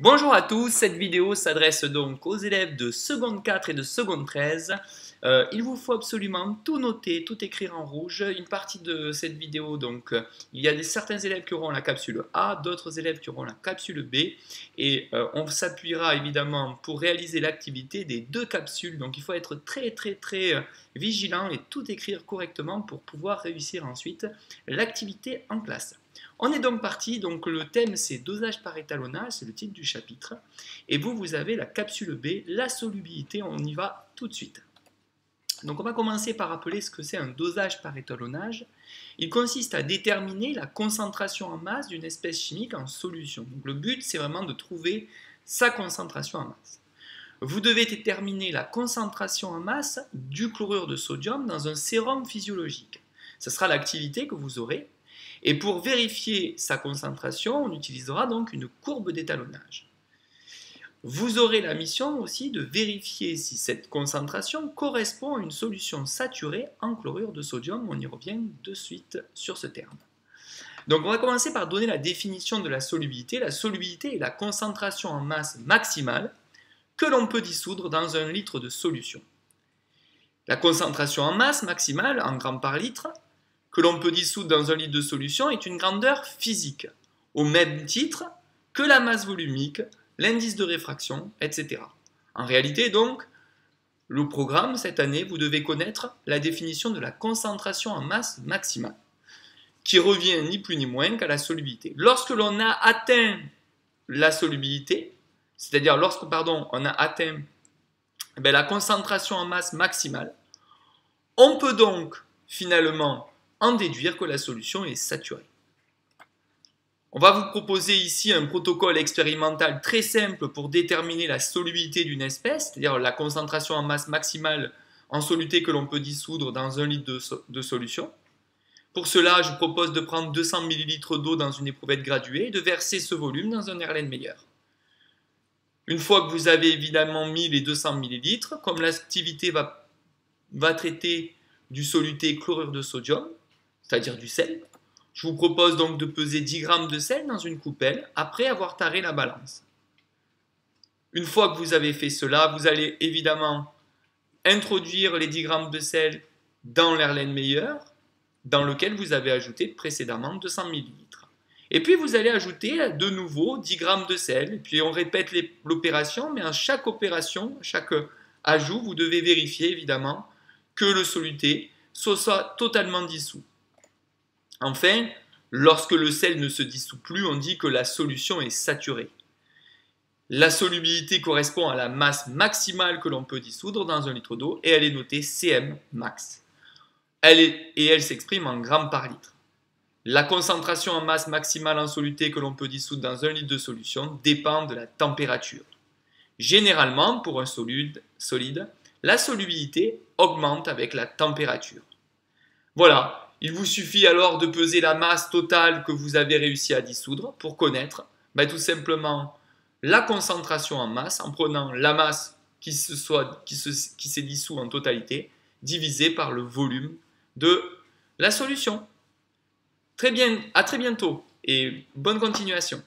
Bonjour à tous, cette vidéo s'adresse donc aux élèves de seconde 4 et de seconde 13. Il vous faut absolument tout noter, tout écrire en rouge. Une partie de cette vidéo, donc, il y a certains élèves qui auront la capsule A, d'autres élèves qui auront la capsule B. Et on s'appuiera évidemment pour réaliser l'activité des deux capsules. Donc il faut être très vigilant et tout écrire correctement pour pouvoir réussir ensuite l'activité en classe. On est donc parti, donc le thème c'est dosage par étalonnage, c'est le titre du chapitre. Et vous avez la capsule B, la solubilité, on y va tout de suite. Donc on va commencer par rappeler ce que c'est un dosage par étalonnage. Il consiste à déterminer la concentration en masse d'une espèce chimique en solution. Donc le but c'est vraiment de trouver sa concentration en masse. Vous devez déterminer la concentration en masse du chlorure de sodium dans un sérum physiologique. Ce sera l'activité que vous aurez. Et pour vérifier sa concentration, on utilisera donc une courbe d'étalonnage. Vous aurez la mission aussi de vérifier si cette concentration correspond à une solution saturée en chlorure de sodium. On y revient de suite sur ce terme. Donc on va commencer par donner la définition de la solubilité. La solubilité est la concentration en masse maximale que l'on peut dissoudre dans un litre de solution. La concentration en masse maximale, en grammes par litre, que l'on peut dissoudre dans un litre de solution est une grandeur physique, au même titre que la masse volumique, l'indice de réfraction, etc. En réalité, donc, le programme, cette année, vous devez connaître la définition de la concentration en masse maximale, qui revient ni plus ni moins qu'à la solubilité. Lorsque l'on a atteint la solubilité, c'est-à-dire lorsque, on a atteint la concentration en masse maximale, on peut donc, finalement, en déduire que la solution est saturée. On va vous proposer ici un protocole expérimental très simple pour déterminer la solubilité d'une espèce, c'est-à-dire la concentration en masse maximale en soluté que l'on peut dissoudre dans un litre de solution. Pour cela, je vous propose de prendre 200 ml d'eau dans une éprouvette graduée et de verser ce volume dans un Erlenmeyer. Une fois que vous avez évidemment mis les 200 ml, comme l'activité va traiter du soluté chlorure de sodium, c'est-à-dire du sel, je vous propose donc de peser 10 g de sel dans une coupelle après avoir taré la balance. Une fois que vous avez fait cela, vous allez évidemment introduire les 10 g de sel dans l'Erlenmeyer, dans lequel vous avez ajouté précédemment 200 ml. Et puis vous allez ajouter de nouveau 10 g de sel, et puis on répète l'opération, mais à chaque opération, à chaque ajout, vous devez vérifier évidemment que le soluté soit totalement dissous. Enfin, lorsque le sel ne se dissout plus, on dit que la solution est saturée. La solubilité correspond à la masse maximale que l'on peut dissoudre dans un litre d'eau et elle est notée Cm max. Elle s'exprime en grammes par litre. La concentration en masse maximale en soluté que l'on peut dissoudre dans un litre de solution dépend de la température. Généralement, pour un solide, la solubilité augmente avec la température. Voilà. Il vous suffit alors de peser la masse totale que vous avez réussi à dissoudre pour connaître tout simplement la concentration en masse en prenant la masse qui s'est dissout en totalité divisée par le volume de la solution. Très bien, à très bientôt et bonne continuation.